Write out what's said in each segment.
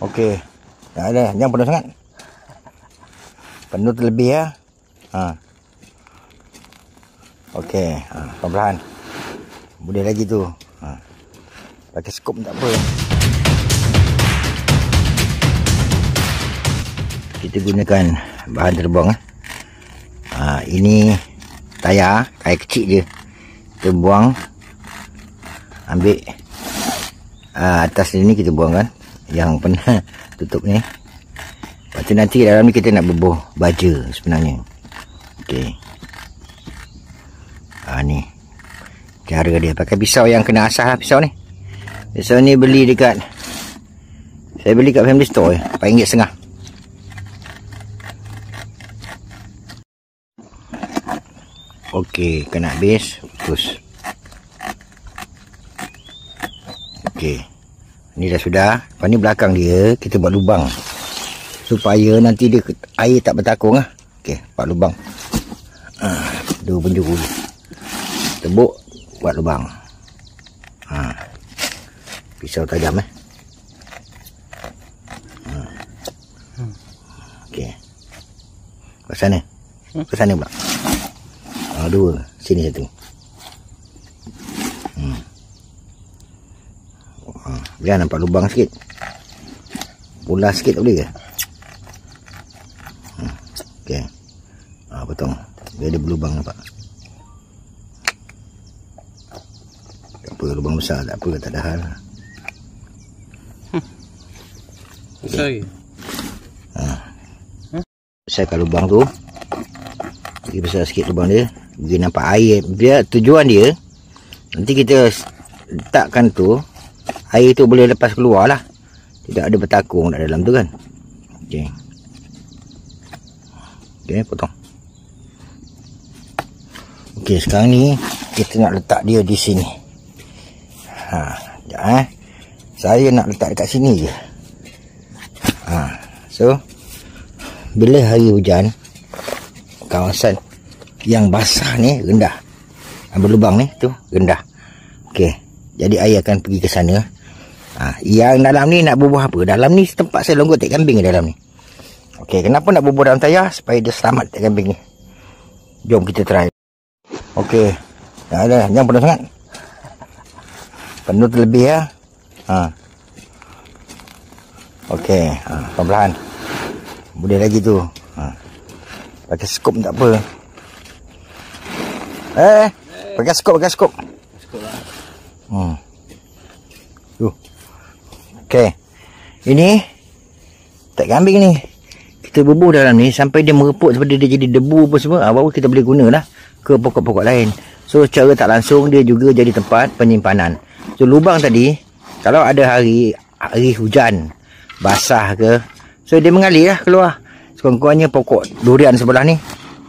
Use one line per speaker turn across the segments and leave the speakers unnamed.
Okey. Tak ada, jangan penuh sangat. Penuh terlebih ya. Okey, pelan-pelan. Boleh lagi tu. Pakai skop tak apa. Kita gunakan bahan terbang. Ini tayar kecil je. Kita buang, ambil atas ni kita buangkan, yang pernah tutup ni. Lepas tu nanti dalam ni kita nak bubuh baja sebenarnya. Okey. Ni cara dia, pakai pisau yang kena asah lah pisau ni. Pisau ni beli dekat, saya beli kat Family Store RM4.5. Okey, kena habis, putus. Okey, ni dah sudah. Lepas ni belakang dia kita buat lubang supaya nanti dia air tak bertakung lah. Okey, buat lubang. Dua penjuru tebuk, buat lubang. Pisau tajam Okey, ke sana, ke sana pula. Dua, sini satu. Biar nampak lubang sikit. Bola sikit tak boleh ke? Okey. Potong. Biar dia berlubang nampak. Tak apa, lubang besar tak apa, tak ada hal.
Besar lagi?
Besarkan lubang tu. Jadi besar sikit lubang dia. Dia nampak air. Dia tujuan dia, nanti kita letakkan tu, air tu boleh lepas keluar lah. Tidak ada bertakung kat dalam tu kan. Okey. Okey, potong. Okey, sekarang ni kita nak letak dia di sini. Sekejap saya nak letak dekat sini je. So bila hari hujan, kawasan yang basah ni rendah, berlubang ni tu rendah. Okey, jadi air akan pergi ke sana. Yang dalam ni nak bubuh apa? Dalam ni tempat saya longgok tek kambing dalam ni. Okey, kenapa nak bubuh dalam tayar? Supaya dia selamat tek kambing ni. Jom kita try. Okey, dah ada, jangan penuh sangat. Penuh terlebih ya. Okey, pelan-pelan. Boleh lagi tu. Pakai skop tak apa. Pakai skop, pakai skop. Okey. Ini tek kambing ni. Kita bubuh dalam ni sampai dia mereput seperti dia jadi debu apa semua. Baru kita boleh gunalah ke pokok-pokok lain. So secara tak langsung dia juga jadi tempat penyimpanan. So lubang tadi, kalau ada hari hujan basah ke, so dia mengalir lah keluar. Sekurang-kurangnya pokok durian sebelah ni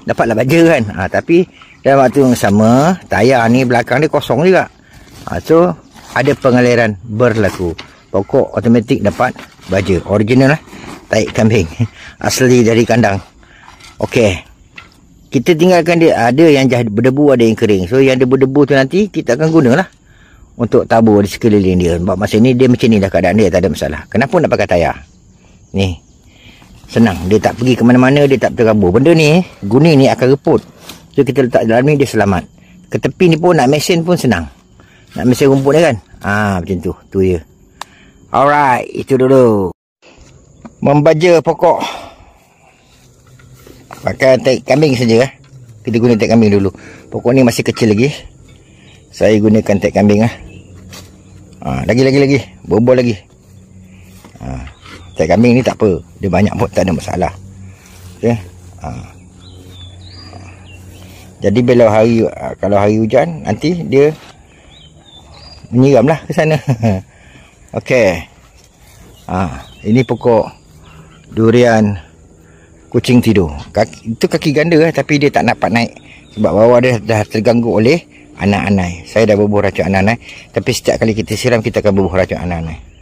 dapatlah baja kan. Tapi dalam waktu yang sama, tayar ni belakang dia kosong juga. So ada pengaliran berlaku. Pokok automatik dapat baja. Original lah, taik kambing asli dari kandang. Okey, kita tinggalkan dia. Ada yang berdebu, ada yang kering. So yang ada berdebu tu nanti kita akan guna lah untuk tabur di sekeliling dia. Sebab masa ni dia macam ni dah keadaan dia, tak ada masalah. Kenapa nak pakai tayar ni? Senang, dia tak pergi ke mana-mana, dia tak terabur. Benda ni, guni ni akan reput. So kita letak dalam ni, dia selamat. Ke tepi ni pun nak mesin pun senang. Nak mesin rumput ni kan. Macam tu, tu je. Alright, itu dulu. Membaja pokok pakai tek kambing saja. Kita guna tek kambing dulu. Pokok ni masih kecil lagi. Saya gunakan tek kambing Lagi. Bobol lagi. Tek kambing ni tak apa, dia banyak pun tak ada masalah. Okey. Jadi bila kalau hari hujan nanti dia menyiramlah ke sana. Okey. Ini pokok durian kucing tidur. Itu kaki ganda tapi dia tak dapat naik sebab bawah dia dah terganggu oleh anak-anak. Saya dah bubuh racun anak-anak, tapi setiap kali kita siram kita akan bubuh racun anak-anak.